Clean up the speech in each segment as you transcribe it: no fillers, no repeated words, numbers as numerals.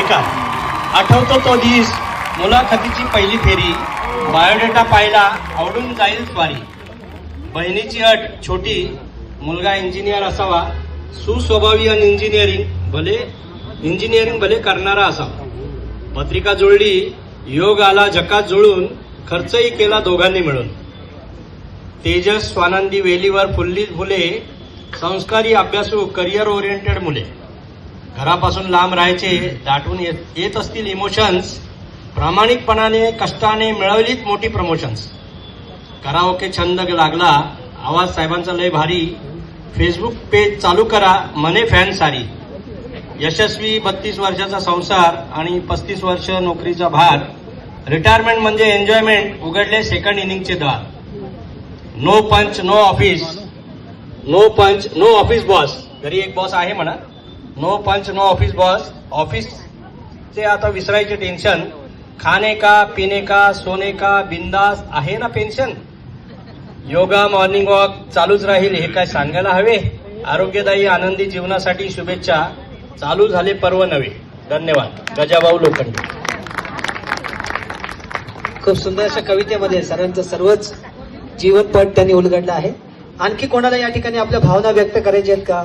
बेकार. आठवतो तो दिस, मुलाखतीची पहिली फेरी, बायोडेटा पाहिला, आवडून जाईल स्वारी. बहिणीची अट छोटी, मुलगा इंजिनियर असावा, सुस्वभावी आणि इंजिनिअरिंग भले करणारा असावा. पत्रिका जुळली, योग आला झकात जुळून, खर्चही केला दोघांनी मिळून. तेजस स्वानंदी वेलीवर फुलली फुले, संस्कारी अभ्यासू करिअर ओरिएंटेड मुले. घरापासून लांब राहायचे, दाटून येत असतील इमोशन्स, प्रामाणिकपणाने कष्टाने मिळवलीत मोठी प्रमोशन्स. कराओके छंद लागला, आवाज साहेबांचा लय भारी, फेसबुक पेज चालू करा, मने फॅन सारी. यशस्वी 32 वर्षाचा संसार आणि 35 वर्ष नोकरीचा भार. रिटायरमेंट म्हणजे एन्जॉयमेंट, उघडले सेकंड इनिंगचे दार. नो पंच नो ऑफिस, नो पंच नो ऑफिस बॉस. घरी एक बॉस आहे म्हणा. नो पंच नो ऑफिस बॉस. ऑफिसचे आता विसरायचे टेन्शन. खाने का पिणे का सोने का बिंदास आहे ना पेन्शन. योगा मॉर्निंग वॉक चालूच राहील, हे काय सांगायला हवे. आरोग्यदायी आनंदी जीवनासाठी शुभेच्छा. चालू झाले पर्व नवे. धन्यवाद. गजाभाऊ लोखंडे. खूप सुंदर अशा कवितेमध्ये सरांचं सर्वच जीवनपट त्यांनी उलगडलं आहे. आणखी कोणाला या ठिकाणी आपल्या भावना व्यक्त करायच्या आहेत का,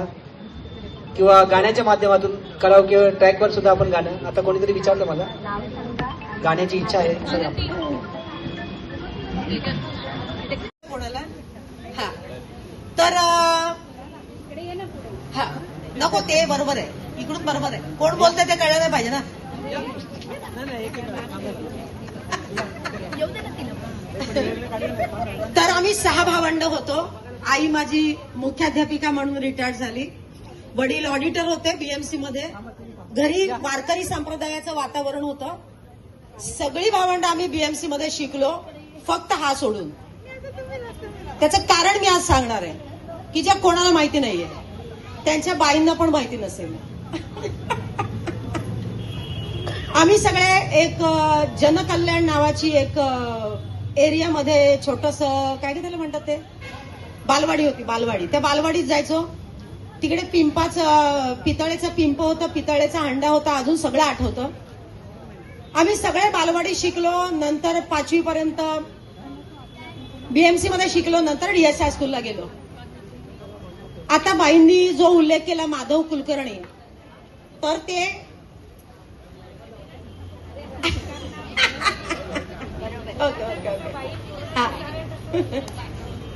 किंवा गाण्याच्या माध्यमातून करावं किंवा ट्रॅकवर सुद्धा आपण गाणं. आता कोणीतरी विचारलं मला, गाण्याची इच्छा आहे कोणाला. हा तर हा नको, ते बरोबर आहे, इकडून बरोबर आहे. कोण बोलतंय ते कळलं नाही पाहिजे ना. तर आम्ही 6 भावंड होतो. आई माझी मुख्याध्यापिका म्हणून रिटायर्ड झाली. वडील ऑडिटर होते बीएमसी मध्ये. घरी वारकरी संप्रदायाचं वातावरण होतं. सगळी भावंड आम्ही बीएमसी मध्ये शिकलो, फक्त हा सोडून. त्याचं कारण मी आज सांगणार आहे, की ज्या कोणाला माहिती नाहीये, त्यांच्या बाईंना पण माहिती नसेल. आम्ही सगळे एक जनकल्याण नावाची एक एरियामध्ये छोटस, काय त्याला म्हणतात ते, बालवाडी होती, बालवाडी. त्या बालवाडीत जायचो. तिकडे पितळेचं पिंप होतं, पितळेचा हंडा होता, अजून सगळं आठवतं. आम्ही सगळे बालवाडी शिकलो. नंतर 5वी पर्यंत बीएमसी मध्ये शिकलो. नंतर डीएस हायस्कूलला गेलो. आता बाईंनी जो उल्लेख केला माधव कुलकर्णी, तर ते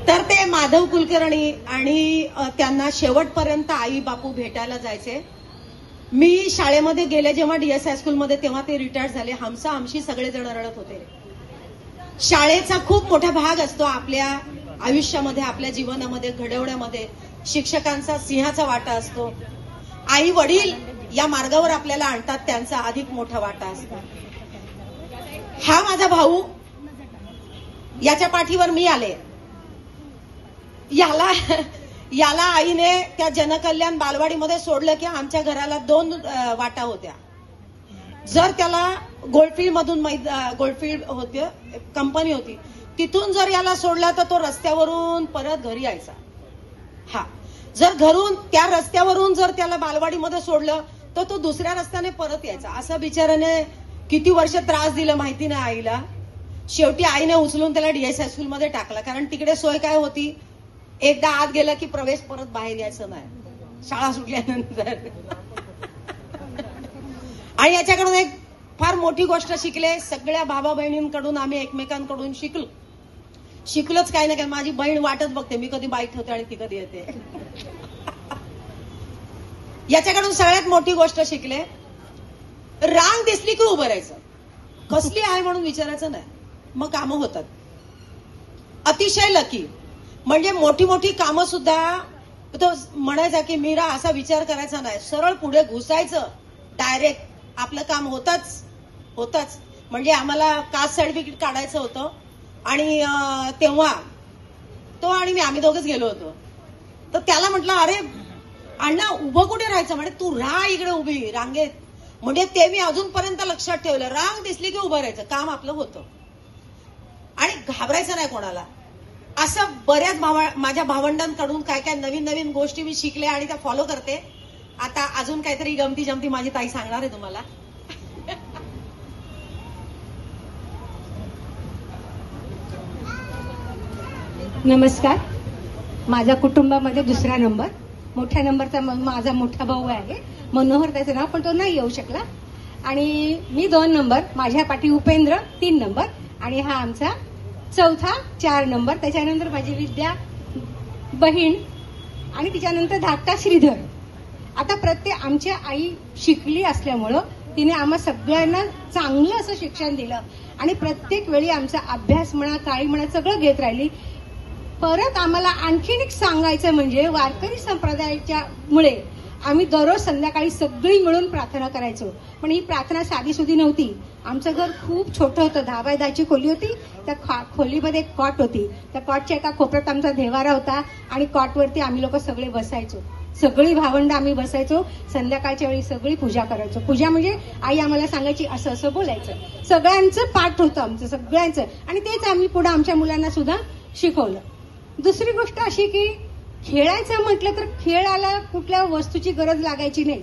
तर ते माधव कुलकर्णी आणि त्यांना शेवटपर्यंत आई बापू भेटायला जायचे. मी शाळेमध्ये गेले जेव्हा डीएस हायस्कूलमध्ये, तेव्हा ते रिटायर्ड झाले. हमशी सगळेजण रडत होते. शाळेचा खूप मोठा भाग असतो आपल्या आयुष्यामध्ये, आपल्या जीवनामध्ये, घडवण्यामध्ये. शिक्षकांचा सिंहाचा वाटा असतो. आई वडील या मार्गावर आपल्याला आणतात, त्यांचा अधिक मोठा वाटा असतो. हा माझा भाऊ, याच्या पाठीवर मी आले. याला आईने त्या जनकल्याण बालवाडीमध्ये सोडलं की आमच्या घराला 2 वाटा होत्या. जर त्याला गोल्डफील्ड होती, कंपनी होती, तिथून जर याला सोडला तर तो रस्त्यावरून परत घरी यायचा. हा, जर घरून त्या रस्त्यावरून जर त्याला बालवाडीमध्ये सोडलं तर तो दुसऱ्या रस्त्याने परत यायचा. असं बिचाराने किती वर्ष त्रास दिला माहिती नाही आईला. शेवटी आईने उचलून त्याला डीएस हायस्कूलमध्ये टाकला. कारण तिकडे सोय काय होती, एकदा आत गेला की प्रवेश परत बाहेर यायचं नाही, शाळा सुटल्यानंतर. आणि याच्याकडून एक फार मोठी गोष्ट शिकले. सगळ्या भावा बहिणींकडून आम्ही एकमेकांकडून शिकलोच. काही ना काय, माझी बहीण वाटच बघते मी कधी बाईट होते आणि ती कधी येते. याच्याकडून सगळ्यात मोठी गोष्ट शिकले, रांग दिसली की उभं राहायचं. कसली आहे म्हणून विचारायचं नाही, मग कामं होतात. अतिशय लकी. म्हणजे मोठी मोठी कामं सुद्धा तो म्हणायचा की मीरा असा विचार करायचा नाही, सरळ पुढे घुसायचं, डायरेक्ट आपलं काम होतच. म्हणजे आम्हाला कास्ट सर्टिफिकेट काढायचं होतं आणि तेव्हा तो आणि आम्ही दोघंच गेलो होतो. तर त्याला म्हटलं, अरे अण्णा उभं कुठे राहायचं, म्हणजे तू राहा इकडे उभी रांगेत. म्हणजे ते मी अजूनपर्यंत लक्षात ठेवलं, रांग दिसली की उभं राहायचं, काम आपलं होतं आणि घाबरायचं नाही कोणाला. असं बऱ्याच माझ्या भावंडांकडून काय काय नवीन नवीन गोष्टी मी शिकले आणि त्या फॉलो करते. आता अजून काहीतरी गमती जमती माझी ताई सांगणार आहे तुम्हाला. नमस्कार. माझा कुटुंबामध्ये दुसरा नंबर, मोठ्या नंबरचा माझा मोठा भाऊ आहे मनोहर, त्याचं नाव, पण तो नाही येऊ शकला. आणि मी 2 नंबर, माझ्या पाठी उपेंद्र 3 नंबर, आणि हा आमचा चौथा 4 नंबर. त्याच्यानंतर माझी विद्या बहीण, आणि तिच्यानंतर धाकटा श्रीधर. आता प्रत्येक आमची आई शिकली असल्यामुळं तिने आम्हा सगळ्यांना चांगलं असं शिक्षण दिलं, आणि प्रत्येक वेळी आमचा अभ्यास म्हणा, काळी म्हणा, सगळं घेत राहिली. परत आम्हाला आणखीन एक सांगायचं म्हणजे वारकरी संप्रदायाच्या मुळे आम्ही दररोज संध्याकाळी सगळी मिळून प्रार्थना करायचो. पण ही प्रार्थना साधीसुधी नव्हती. आमचं घर खूप छोटं होतं, 10 बाय 10ची खोली होती. त्या खोलीमध्ये एक कॉट होती. त्या कॉटच्या एका कोपऱ्यात आमचा देवारा होता, आणि कॉटवरती आम्ही लोक सगळे बसायचो. सगळी भावंड आम्ही बसायचो. संध्याकाळच्या वेळी सगळी पूजा करायचो. पूजा म्हणजे आई आम्हाला सांगायची असं असं बोलायचं. सगळ्यांचं पाठ होतं आमचं, सगळ्यांचं, आणि तेच आम्ही पुढे आमच्या मुलांना सुद्धा शिकवलं. दुसरी गोष्ट अशी की खेळायचं म्हटलं तर खेळाला कुठल्या वस्तूची गरज लागायची नाही.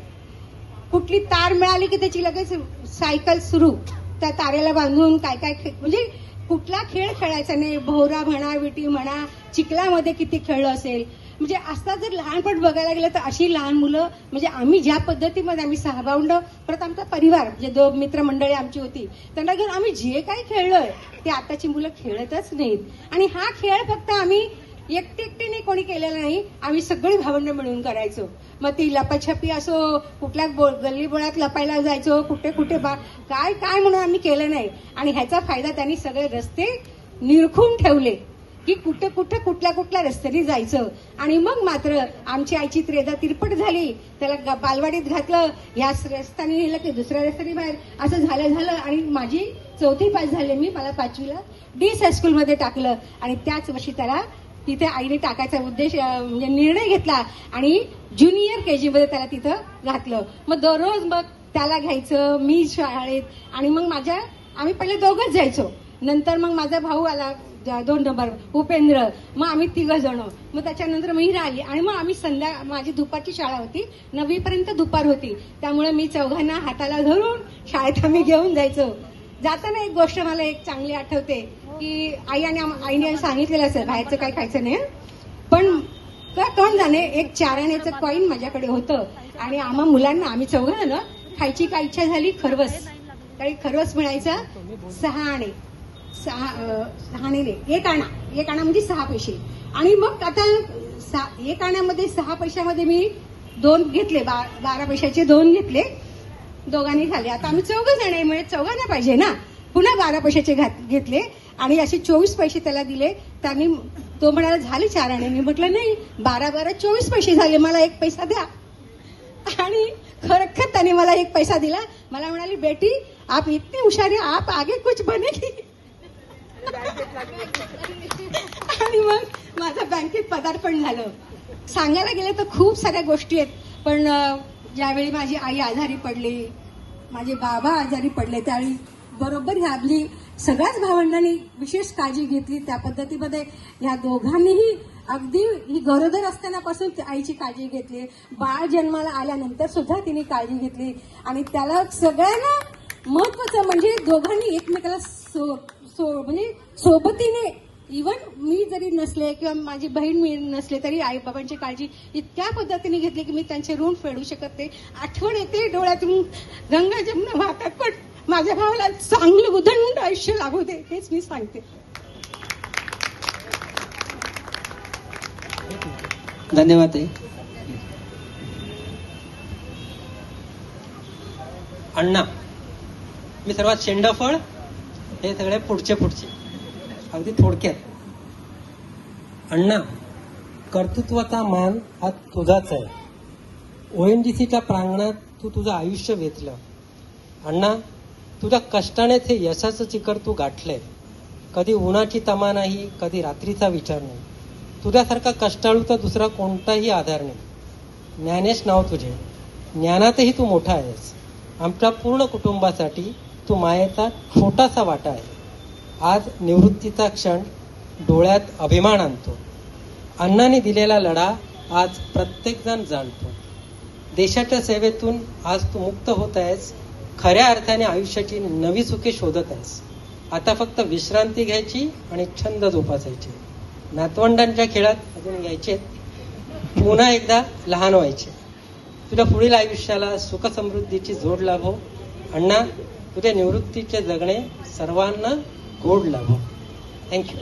कुठली तार मिळाली की त्याची लगेच सायकल सुरू, त्या तारेला बांधून काय काय म्हणजे कुठला खेळ खेळायचा नाही. भोवरा म्हणा, विटी म्हणा, चिखलामध्ये किती खेळलं असेल. म्हणजे आता जर लहानपण बघायला गेलं तर अशी लहान मुलं, म्हणजे आम्ही ज्या पद्धतीमध्ये आम्ही 6 भावंड, परत आमचा परिवार म्हणजे 2 मित्रमंडळी आमची होती, त्यांना घेऊन आम्ही जे काही खेळलोय ते आताची मुलं खेळतच नाहीत. आणि हा खेळ फक्त आम्ही एकटीने कोणी केलेला नाही, आम्ही सगळी भावंड मिळून करायचो. मग ती लपाछपी असो, कुठल्या गल्ली बोळात लपायला जायचो, कुठे कुठे काय काय म्हणून आम्ही केलं नाही. आणि ह्याचा फायदा त्यांनी सगळे रस्ते निरखून ठेवले की कुठे कुठे कुठल्या रस्त्याने जायचं. आणि मग मात्र आमची आईची त्रेधा तिरपट झाली, त्याला बालवाडीत घातलं, ह्या रस्त्याने नेलं की दुसऱ्या रस्त्याने बाहेर, असं झालं. आणि माझी 4थी पास झाले मी, मला 5वीला डीस हायस्कूलमध्ये टाकलं. आणि त्याच वर्षी त्याला तिथे आईने टाकायचा उद्देश म्हणजे निर्णय घेतला, आणि ज्युनियर KG मध्ये त्याला तिथं घातलं. मग दररोज मग त्याला घ्यायचं, मी शाळेत, आणि मग आम्ही पहिले दोघंच जायचो. नंतर मग माझा भाऊ आला 2 नंबर उपेंद्र, मग आम्ही 3 जण, मग त्याच्यानंतर मी राहिली. आणि मग आम्ही माझी दुपारची शाळा होती, 9वी पर्यंत दुपार होती, त्यामुळे मी 4घांना हाताला धरून शाळेत आम्ही घेऊन जायचो. जाताना एक गोष्ट मला एक चांगली आठवते की आईने सांगितलेलं असेल बाहेरचं काही खायचं नाही, पण कोण जाणे एक 4 आण्याचं कॉईन माझ्याकडे होतं. आणि आम्हा मुलांना, आम्ही 4 जण, खायची काय इच्छा झाली, खरवस. काही खरवस मिळायचा 6 आणे, 6 आणे नाही, 1 आणा म्हणजे 6 पैसे. आणि मग आता 1 आण्यामध्ये 6 पैशामध्ये मी 2 घेतले, 12 पैशाचे 2 घेतले, दोघांनी झाले. आता आम्ही 4 जण आहे, म्हणजे 4घांना पाहिजे ना. पुन्हा 12 पैशाचे घेतले, आणि असे 24 पैसे त्याला दिले. त्यांनी तो म्हणाला झाले 4 आणे. मी म्हटलं नाही, 12 24 पैसे झाले, मला 1 पैसा द्या. आणि खरखर त्याने मला 1 पैसा दिला. मला म्हणाली, बेटी आप इतनी हुशार है, आप आगे कुछ बनेगी. आणि मग माझं बँकेत पदार्पण झालं. सांगायला गेलं तर खूप साऱ्या गोष्टी आहेत, पण ज्यावेळी माझी आई आजारी पडली, माझे बाबा आजारी पडले, त्यावेळी बरोबर ह्यातली सगळ्याच भावंडांनी विशेष काळजी घेतली. त्या पद्धतीमध्ये ह्या दोघांनीही अगदी ही गरोदर असतानापासून आईची काळजी घेतली. बाळ जन्माला आल्यानंतर सुद्धा तिने काळजी घेतली. आणि त्याला सगळ्यांना महत्वाचं म्हणजे दोघांनी एकमेकाला म्हणजे सोबतीने, इव्हन मी जरी नसले किंवा माझी बहीण मी नसले तरी आई बाबांची काळजी इतक्या पद्धतीने घेतली की मी त्यांचे ऋण फेडू शकत नाही. आठवण येते डोळ्यातून, गंगा जमुना वाहतात, पण माझ्या भावाला चांगलं उदंड आयुष्य लागू दे, हेच मी सांगते. धन्यवाद. अण्णा, मी सर्वात शेंडफळ, हे सगळे पुढचे अगदी थोडक्यात. अण्णा, कर्तृत्वाचा मान हा तुझाच आहे. ONGCच्या प्रांगणात तू तुझं आयुष्य वेचलं. अण्णा, तुझ्या कष्टानेच हे यशाचं शिखर तू गाठलंय. कधी उन्हाची तमा नाही, कधी रात्रीचा विचार नाही. तुझ्यासारखा कष्टाळू तर दुसरा कोणताही आधार नाही. ज्ञानेश नाव तुझे, ज्ञानातही तू मोठा आहेस. आमच्या पूर्ण कुटुंबासाठी तू मायेचा छोटासा वाटा आहे. आज निवृत्तीचा क्षण डोळ्यात अभिमान आणतो. अण्णांनी दिलेला लढा आज प्रत्येकजण जाणतो. देशाच्या सेवेतून आज तू मुक्त होत आहेस. खऱ्या अर्थाने आयुष्याची नवी सुखे शोधत आहेस. आता फक्त विश्रांती घ्यायची आणि छंद जोपासायचे. नातवंडांच्या खेळात अजून यायचे, पुन्हा एकदा लहान व्हायचे. तुझ्या पुढील आयुष्याला सुख समृद्धीची जोड लाभो. अण्णा, तुझ्या निवृत्तीचे जगणे सर्वांना गोड लाभो. थँक्यू.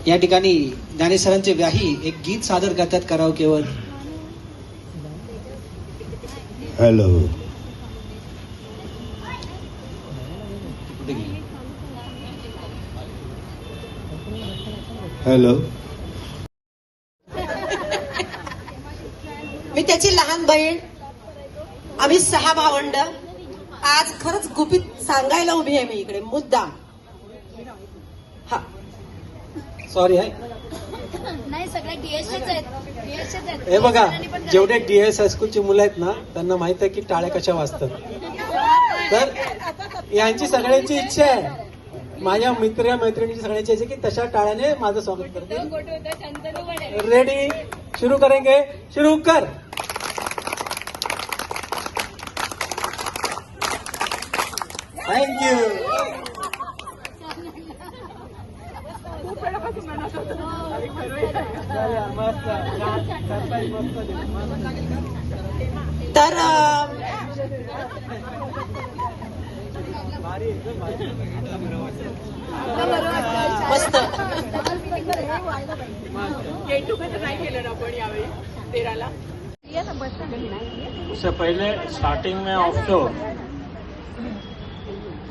या ठिकाणी ज्ञानेसरांचे व्याही एक गीत सादर करतात कराओकेवर. हॅलो. हॅलो. मी त्याची लहान बहीण. आम्ही 6 भावंड. आज खरंच गुपित सांगायला उभी आहे मी इकडे मुद्दाम. हा, सॉरी आहे. नाही, सगळे डीएसचेच आहेत. हे बघा, जेवढे डीएस हायस्कूलची मुलं आहेत ना, त्यांना माहित आहे की टाळ्या कशा वाजतात. तर यांची सगळ्यांची इच्छा आहे, माझ्या मित्र मैत्रिणीची सगळ्यांची इच्छा आहे की तशा टाळ्याने माझं स्वागत करतील. रेडी, शुरू करेंगे. शुरू कर. थँक्यू. तर मस्त. उससे पहले स्टार्टिंग में ऑफशोर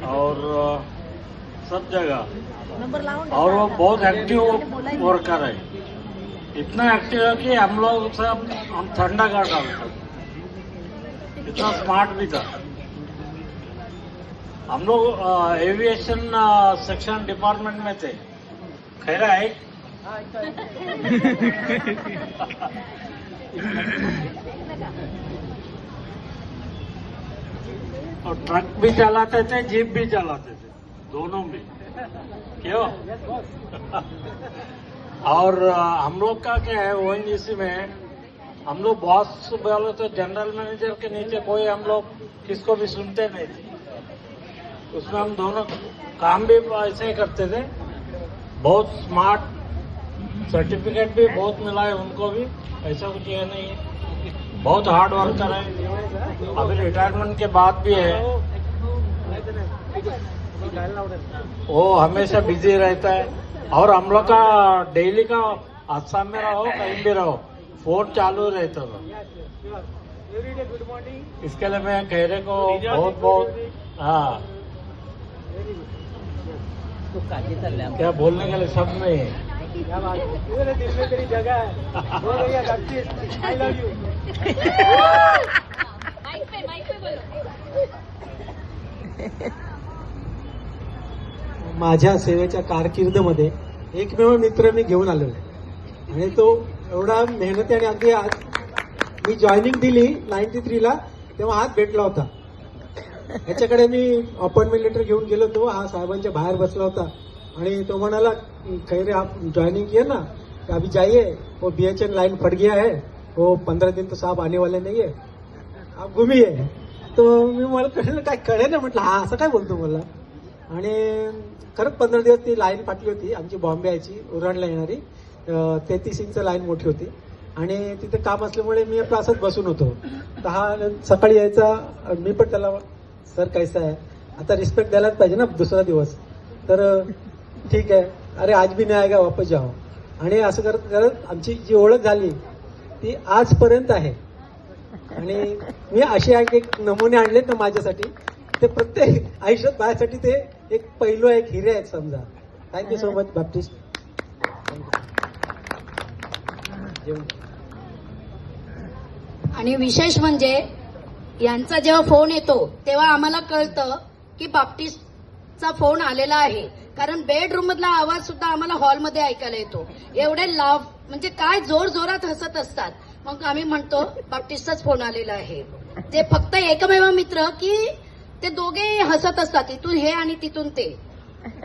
और सब जगह, और वो बहुत एक्टिव वर्कर है. इतना एक्टिव है कि हम लोग सब हम ठंडा कर डालते. इतना स्मार्ट भी था. हम लोग एविएशन सेक्शन डिपार्टमेंट में थे. खैर है. और ट्रक भी चलाते थे, जीप भी चलाते थे, दोनों में. क्यों? और हम लोग का क्या है, ओएनजीसी में हम लोग बॉस बोले तो जनरल मैनेजर के नीचे कोई हम लोग किसको भी सुनते नहीं थे. उसमें हम दोनों काम भी ऐसे ही करते थे. बहुत स्मार्ट, सर्टिफिकेट भी बहुत मिला है उनको भी, ऐसा कुछ ये नहीं है. बहुत हार्ड वर्कर है. अभी रिटायरमेंट के बाद भी है, वो हमेशा बिजी रहता है. और हम लोग का डेली का आसाम में रहो कहीं भी रहो, फोन चालू रहता था. इसके लिए मैं खैरे को बहुत बहुत हाँ, क्या बोलने के लिए शब्द नहीं है. तेरी जगह है. I love you. माइक पे बोलो. माझ्या सेवेच्या कारकिर्दीमध्ये एकमेव मित्र मी घेऊन आलो आणि तो एवढा मेहनती आणि अगदी आज मी जॉईनिंग दिली 93ला तेव्हा हात भेटला होता. ह्याच्याकडे मी अपॉइंटमेंट लेटर घेऊन गेलो तो हा साहेबांच्या बाहेर बसला होता आणि तो म्हणाला खैरे आप ज्वाइनिंग किया ना, अभी जाइए वो BHN लाइन फट गया है, वो 15 दिन तो साहब आने वाले नहीं है, आप घुमिये. तो मी मला कळलं काय कळे ना, म्हटलं हा असं काय बोलतो मला. आणि खरंच 15 दिवस ती लाईन फाटली होती आमची बॉम्बे यायची उरणला येणारी 33 इंच लाईन मोठी होती आणि तिथे काम असल्यामुळे मी आपला असंच बसून होतो. तर हा सकाळी यायचा, मी पण त्याला सर कैसा आहे, आता रिस्पेक्ट द्यायलाच पाहिजे ना दुसरा दिवस. तर ठीक आहे, अरे आज भी नाही आएगा वापस जाओ. आणि असं करत करत आमची जी ओळख झाली ती आजपर्यंत आहे. आणि मी असे एक नमुने आणले ना माझ्यासाठी, ते प्रत्येक आयुष्यात माझ्यासाठी ते एक पैलू आहे, एक हिरे आहेत समजा. Thank you so much Baptist. आणि विशेष म्हणजे यांचा जेव्हा फोन येतो तेव्हा आम्हाला कळतं की बाप्टिस्टचा फोन आलेला आहे, कारण बेडरूम मधला आवाज सुद्धा आम्हाला हॉलमध्ये ऐकायला येतो. एवढे लाव म्हणजे काय जोर जोरात हसत असतात. मग आम्ही म्हणतो बाप्टिस्टचाच फोन आलेला आहे. ते फक्त एकमेव मित्र की ते दोघे हसत असतात, इथून हे आणि तिथून ते.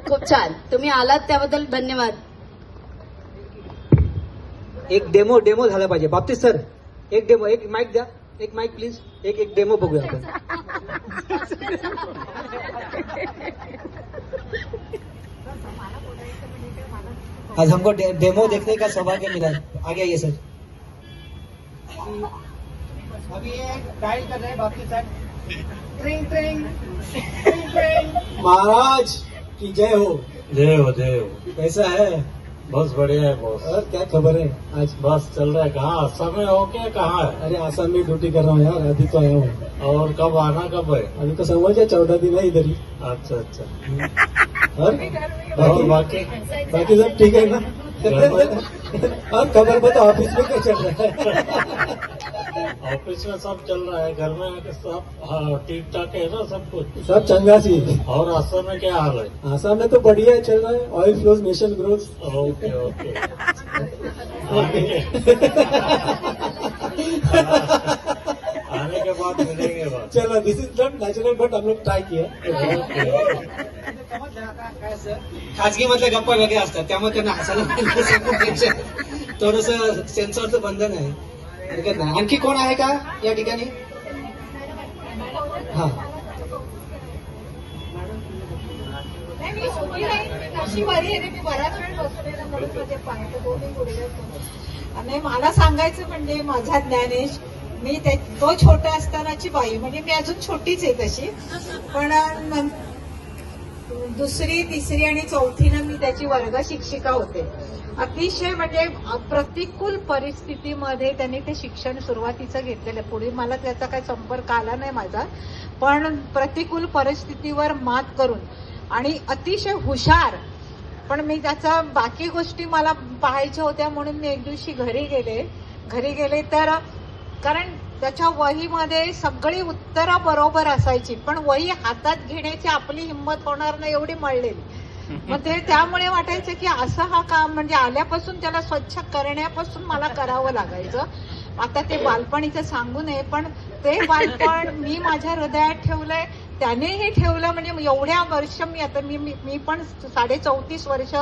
खूप छान, तुम्ही आलात त्याबद्दल धन्यवाद. एक डेमो झाला पाहिजे. बाप्तिस्ट सर एक डेमो, एक माईक द्या, एक माईक प्लीज. एक डेमो बघूया आपण. आज हमको डेमो देखने का सौभाग्य मिला। आगे आइए सर। अभी ये डायल कर रहे हैं बाकी सर। ट्रिंग ट्रिंग ट्रिंग ट्रिंग। महाराज की जय हो। जय हो जय हो। कैसा है? बस बढ़िया है बॉस। और क्या खबर है आज? बस चल रहा है। कहाँ असम में हो के कहाँ है? अरे आसाम में ड्यूटी कर रहा हूँ यार, अभी तो आया हूँ। और कब आना कब है? अभी तो समझ 14 दिन है इधर ही। अच्छा अच्छा। और और बाकी बाकी सब ठीक है ना? और खबर बताओ ऑफिस में क्या चल रहा है? ऑफिस में सब चल रहा है, घर में सब ठीक ठाक है ना सब कुछ? सब चंगा सी है। और असम में क्या हाल है? आसाम में तो बढ़िया है, चल रहा है। Oil flows nation growth. Okay okay. आने के बाद मिलेंगे बात। चलो दिस इज नॉट नॅचरल बट हम लोग ट्राय किया। खाजगी मधल्या गप्पा वेगळ्या असतात, त्यामुळे त्यांना हसायला थोडस सेन्सॉरचं बंधन आहे, हरकत नाही। आणखी कोण आहे का या ठिकाणी? हा नाही, मला सांगायचं म्हणजे माझा ज्ञानेश, मी तो छोटा असतानाची बाई, म्हणजे मी अजून छोटीच आहे तशी, पण दुसरी तिसरी आणि चौथीनं मी त्याची वर्ग शिक्षिका होते. अतिशय म्हणजे प्रतिकूल परिस्थितीमध्ये त्यांनी ते शिक्षण सुरुवातीचं घेतलेलं. पुढे मला त्याचा काही संपर्क आला नाही माझा, पण प्रतिकूल परिस्थितीवर मात करून आणि अतिशय हुशार. पण मी त्याचा बाकी गोष्टी मला पाहायच्या होत्या म्हणून मी एक दिवशी घरी गेले तर कारण त्याच्या वहीमध्ये सगळी उत्तरं बरोबर असायची, पण वही हातात घेण्याची आपली हिंमत होणार नाही एवढी मळलेली. मग ते त्यामुळे वाटायचं की असं हा काम म्हणजे आल्यापासून त्याला स्वच्छ करण्यापासून मला करावं लागायचं. आता ते बालपणीचं सांगू नये, पण ते बालपण मी माझ्या हृदयात ठेवलंय, त्यानेही ठेवलं. म्हणजे एवढ्या वर्ष मी पण 34.5 वर्ष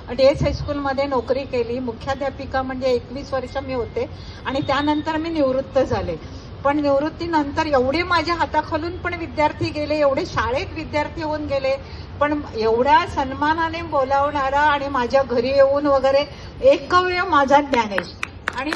डीएस हायस्कूलमध्ये नोकरी केली. मुख्याध्यापिका म्हणजे 21 वर्ष मी होते आणि त्यानंतर मी निवृत्त झाले. पण निवृत्तीनंतर एवढे माझ्या हाताखालून पण विद्यार्थी गेले, एवढे शाळेत विद्यार्थी होऊन गेले, पण एवढ्या सन्मानाने बोलावणारा आणि माझ्या घरी येऊन वगैरे एकमेव माझा ज्ञानेश. आणि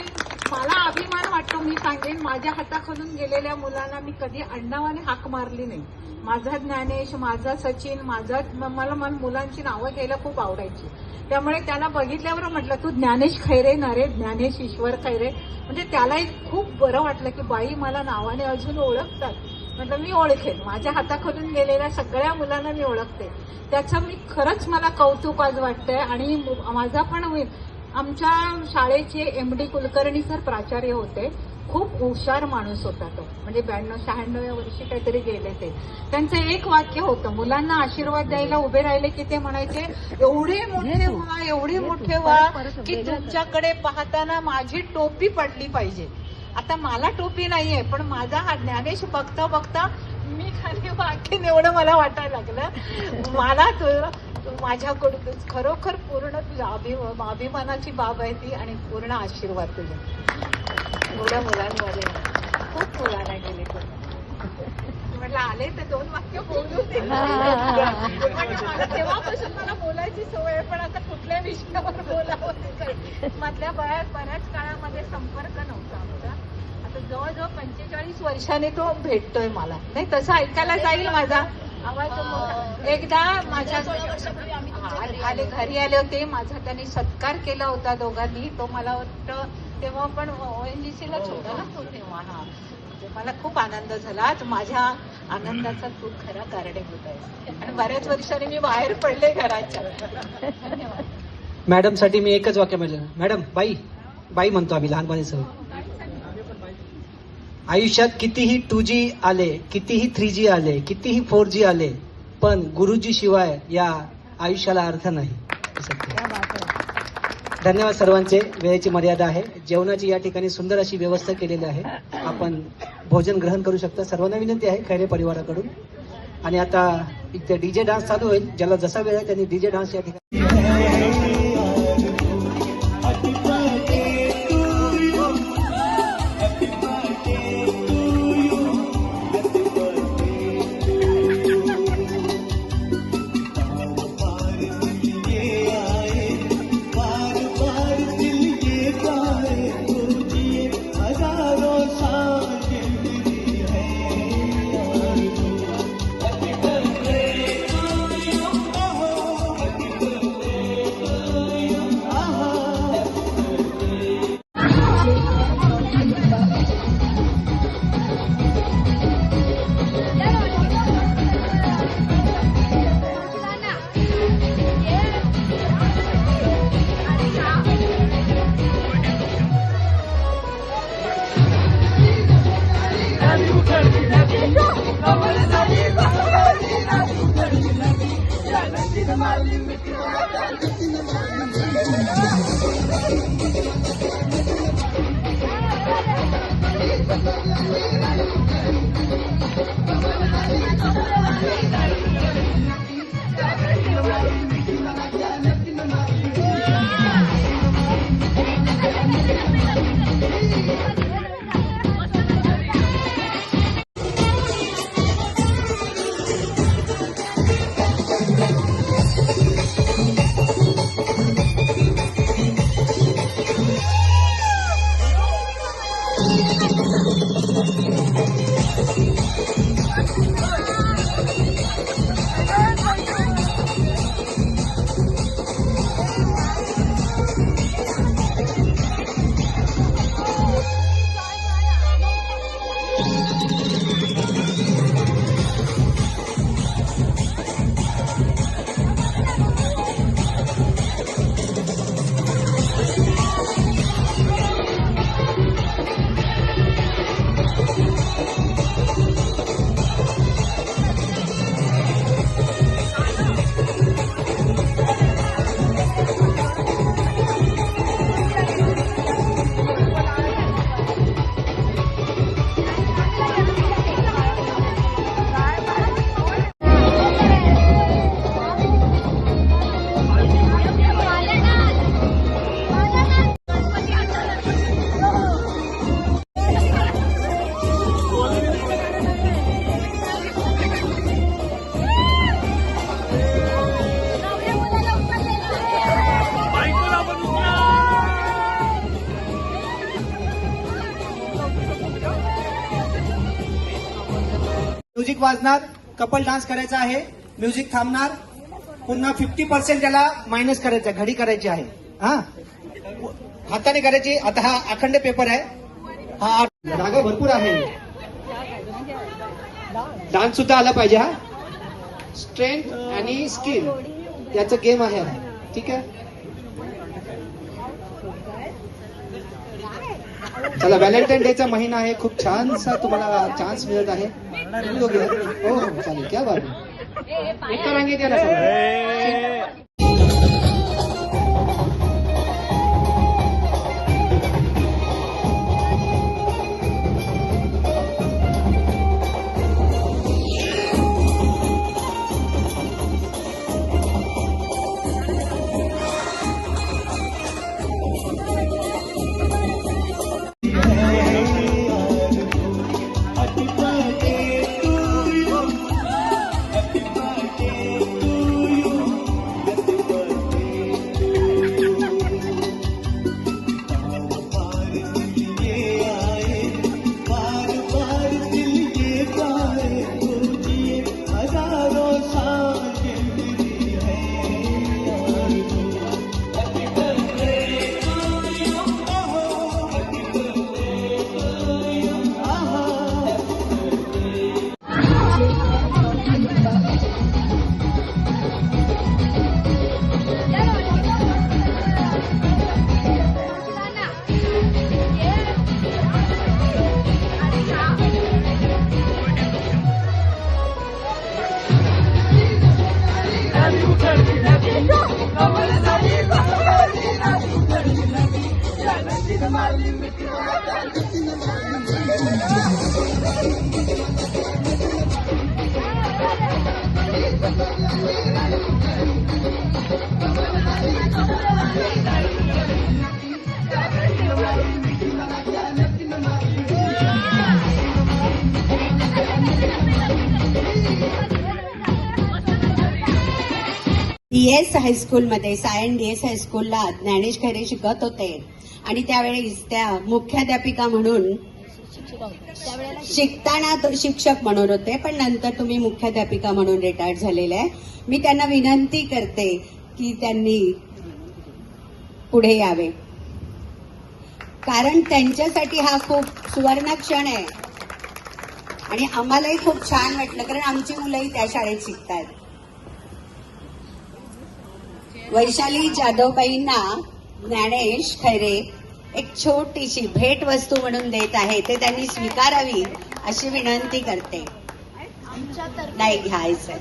मला अभिमान वाटतो, मी सांगेन माझ्या हाताखालून गेलेल्या मुलांना मी कधी अण्णावाने हाक मारली नाही. माझा ज्ञानेश, माझा सचिन, मला मुलांची नावं घ्यायला खूप आवडायची. त्यामुळे त्याला बघितल्यावर म्हटलं तू ज्ञानेश खैरे ना रे, ज्ञानेश ईश्वर खैरे. म्हणजे त्यालाही खूप बरं वाटलं की बाई मला नावाने अजून ओळखतात. म्हटलं मी ओळखेन, माझ्या हाताखालून गेलेल्या सगळ्या मुलांना मी ओळखते. त्याचं मी खरंच मला कौतुक आज वाटतंय. आणि माझा पण आमच्या शाळेचे MD कुलकर्णी सर प्राचार्य होते, खूप हुशार माणूस होता तो. म्हणजे 92-96 वर्षी काहीतरी गेले ते. त्यांचं एक वाक्य होतं, मुलांना आशीर्वाद द्यायला उभे राहिले की ते म्हणायचे एवढे मोठे व्हा की तुमच्याकडे पाहताना माझी टोपी पडली पाहिजे. आता मला टोपी नाहीये, पण माझा हा ज्ञानेश बघता मी खाली वाक्य एवढं मला वाटायला लागलं. मला माझ्याकडून खरोखर पूर्ण तुझ्या अभिमानाची बाब आहे ती, आणि पूर्ण आशीर्वाद तुझ्या एवढ्या मुलांमध्ये. खूप मुलांना गेले म्हटलं आले तर 2 वाक्य बोलू दे. म्हणजे मला तेव्हापासून मला बोलायची सवय आहे, पण आता कुठल्या विषयावर बोलावं मधल्या बऱ्याच काळामध्ये संपर्क नव्हता आमचा. आता जवळजवळ 45 वर्षाने तो भेटतोय मला. नाही तसं ऐकायला जाईल माझा आवाज. एकदा माझ्या घरी आले होते, माझा त्यांनी सत्कार केला होता दोघांनी. तो मला वाटतं तेव्हा पण ONGCलाच होता ना तो तेव्हा. हा मला खूप आनंद झाला. आज माझ्या आनंदाचा तू खरा कारणीभूत आहे. आणि बऱ्याच वर्षांनी मी बाहेर पडले घराच्या. धन्यवाद. मॅडम साठी मी एकच वाक्य म्हटलं, मॅडम बाई म्हणतो आम्ही लहानपणीच. आयुष्यात कितीही 2G आले, कितीही 3G आले, कितीही 4G आले, पण गुरुजी शिवाय या आयुष्याला अर्थ नाही. धन्यवाद सर्वांचे. वेळेची मर्यादा आहे. जेवणाची या ठिकाणी सुंदर अशी व्यवस्था केलेली आहे. आपण भोजन ग्रहण करू शकता. सर्वांना विनंती आहे खैरे परिवाराकडून. आणि आता इथे DJ डान्स चालू होईल. ज्याला जसा वेळ आहे त्यांनी DJ डान्स या ठिकाणी. म्युझिक वाजणार, कपल डान्स करायचा आहे, म्युझिक थांबणार, पुन्हा 50% त्याला मायनस करायचं, घडी करायची आहे. हा हाताने करायची. आता हा अखंड पेपर आहे, हा जागा भरपूर आहे. डान्स सुद्धा आला पाहिजे. हा स्ट्रेंथ आणि स्किल याचं गेम आहे. ठीक आहे, चला. व्हॅलेंटाईन डेचा महिना आहे, खूप छानसा तुम्हाला चान्स मिळत आहे. हो हो चालेल. क्या बात आहे. एका रांगेत या ना सगळे. डीएस हायस्कूलमध्ये सायन डीएस हायस्कूलला ज्ञानेश खैरे शिकत होते आणि त्यावेळेस त्या मुख्याध्यापिका म्हणून शिकताना तो शिक्षक म्हणून होते, पण नंतर तुम्ही मुख्याध्यापिका म्हणून रिटायर्ड झालेले आहे. मी त्यांना विनंती करते की त्यांनी पुढे यावे, कारण त्यांच्यासाठी हा खूप सुवर्ण क्षण आहे आणि आम्हालाही खूप छान वाटलं, कारण आमची मुलंही त्या शाळेत शिकतात. वैशाली जाधवबाईंना ज्ञानेश खैरे एक छोटीशी भेट वस्तू म्हणून देत आहे, ते त्यांनी स्वीकारावी अशी विनंती करते. नाही घ्यायचं.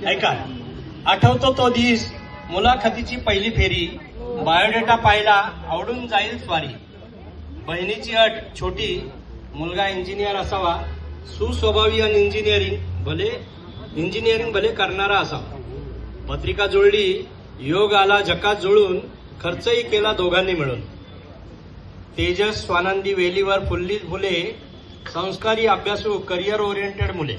ऐका, आठवतो तो दिस, मुलाखतीची पहिली फेरी, बायोडेटा पाहिला, आवडून जाईल स्वारी. बहिणीची अट छोटी, मुलगा इंजिनियर असावा, सुस्वभावी आणि इंजिनिअरिंग भले करणारा असावा. पत्रिका जुळली, योग आला जकात जुळून, खर्चही केला दोघांनी मिळून. तेजस स्वानंदी वेलीवर फुलली फुले, संस्कारी अभ्यासू करिअर ओरिएंटेड मुले.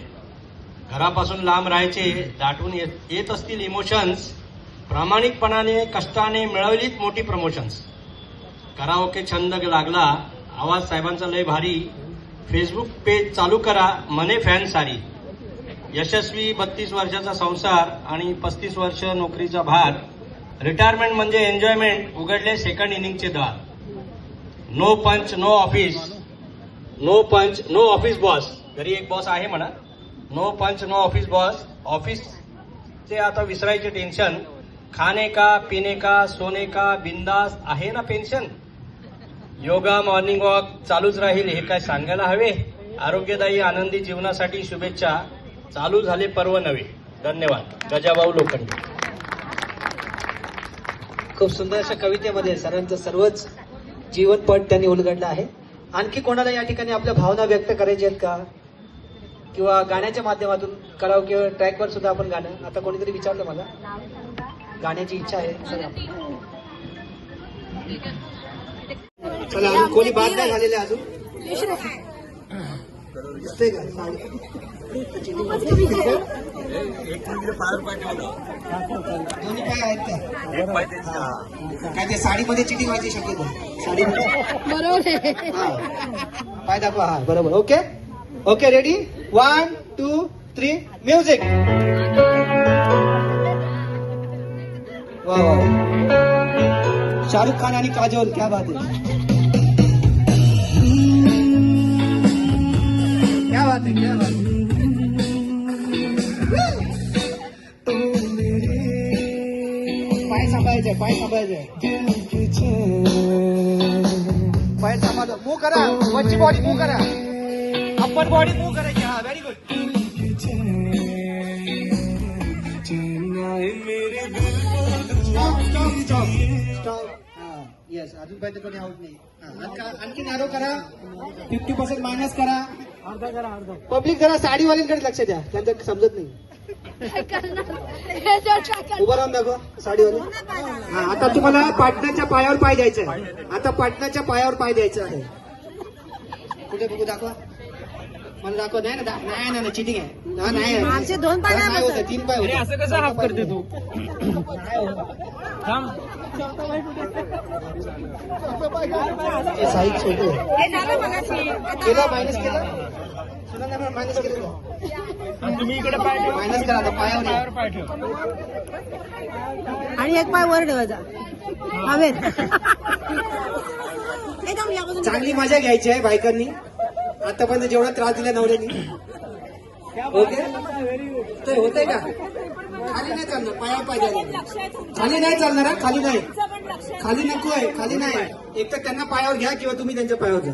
घरापासून लांब राहायचे, दाटून येत असतील इमोशन्स, प्रामाणिकपणाने कष्टाने मिळवलीत मोठी प्रमोशन्स. कराओके छंद लागला, आवाज साहेबांचा लय भारी, फेसबुक पेज चालू करा, मने फॅन सारी. यशस्वी 32 वर्षाचा संसार आणि 35 वर्ष नोकरीचा भार. रिटायरमेंट म्हणजे एन्जॉयमेंट, उघडले सेकंड इनिंगचे दार. नो पंच नो ऑफिस, नो पंच नो ऑफिस बॉस. घरी एक बॉस आहे म्हणा. नो पंच नो ऑफिस बॉस. ऑफिसचे आता विसरायचे टेन्शन. खाने का पिणे का सोने का बिंदास आहे ना पेन्शन. योगा मॉर्निंग वॉक चालूच राहील, हे काय सांगायला हवे. आरोग्यदायी आनंदी जीवनासाठी शुभेच्छा. चालू झाले पर्व नवे. धन्यवाद. गजाभाऊ लोखंडे. खूप सुंदर अशा कवितेमध्ये सरांचं सर्वच जीवनपट त्यांनी उलगडलं आहे. आणखी कोणाला या ठिकाणी आपल्या भावना व्यक्त करायच्या आहेत का, किंवा गाण्याच्या माध्यमातून करावं, किंवा ट्रॅकवर सुद्धा आपण गाणं. आता कोणीतरी विचारलं मला, गाण्याची इच्छा आहे. चला अजून कोणी बाद नाही झालेले अजून. दिसतंय का? दोन्ही पाय आहेत का? काय ते साडीमध्ये चिटिंग व्हायची शक्यता. साडीमध्ये पाय दाखवा. हा बरोबर. Okay okay, ready. 1 2 3 म्युझिक. वा वा, शाहरुख खान आणि काजोल, क्या बात है, क्या बात है, क्या बात है. पाय सांभाळायचे, पाय सांभाळायचे, पाय सांभाळ. मूव्ह करा, वरची बॉडी मूव्ह करा, अप्पर बॉडी मूव्ह करायची. हा, व्हेरी गुड. स्टॉप. येस, अजून पर्यंत कोणी आउट नाही. आणखी नॅरो करा, 50% मायनस करा. पब्लिक जरा साडीवाल्यांकडे लक्ष द्या, त्यांचं समजत नाही. उभं राहून दाखवा साडीवाले. हा, आता तुम्हाला पाटणाच्या पायावर पाय द्यायचा आहे. आता पाटणाच्या पायावर पाय द्यायचा आहे. कुठे बघू, दाखवा मला, दाखवा. नाही ना, नाही ना, चिटिंग आहे. नाही, 2 पाय नाही होत, 3 पाय होते. असं कसं हाफ करते तू? साईज छोटे केला, मायनस केला. मायनस केलं, तुम्ही इकडे पाय मायनस करा. आता पायावर पाय ठेव आणि एक पाय वर ठेवायचा हवेत. चांगली मजा घ्यायची आहे बायकांनी. आतापर्यंत जेवढा त्रास दिला नवऱ्यांनी. ओके, होतंय का? खाली नाही चालणार, पायावर पाय द्यायला. खाली नाही चालणार, खाली नाही. खाली नको आहे, खाली नाही. एक तर त्यांना पायावर घ्या किंवा तुम्ही त्यांच्या पायावर घ्या.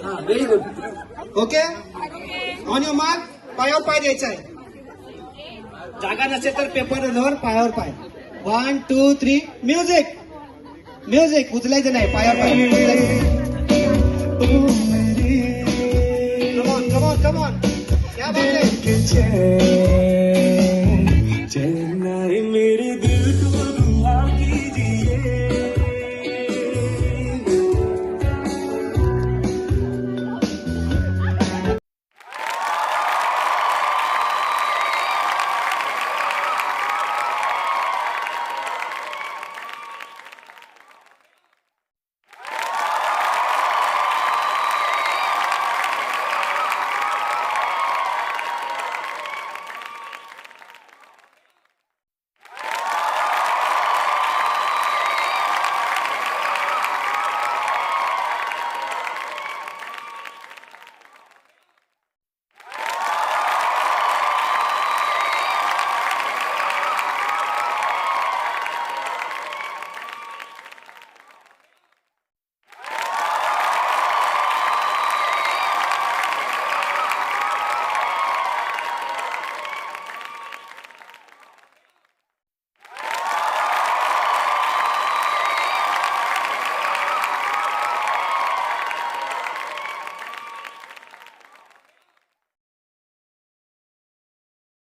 हा, very good. Okay, on your mark, पायावर पाय द्यायचा आहे. जागा नसेल तर पेपरवर पायावर पाय. 1 2 3 म्युझिक. म्युझिक उचलायचं नाही, पायावर पाय कमॉन कमॉन कमॉन. क्या बात है.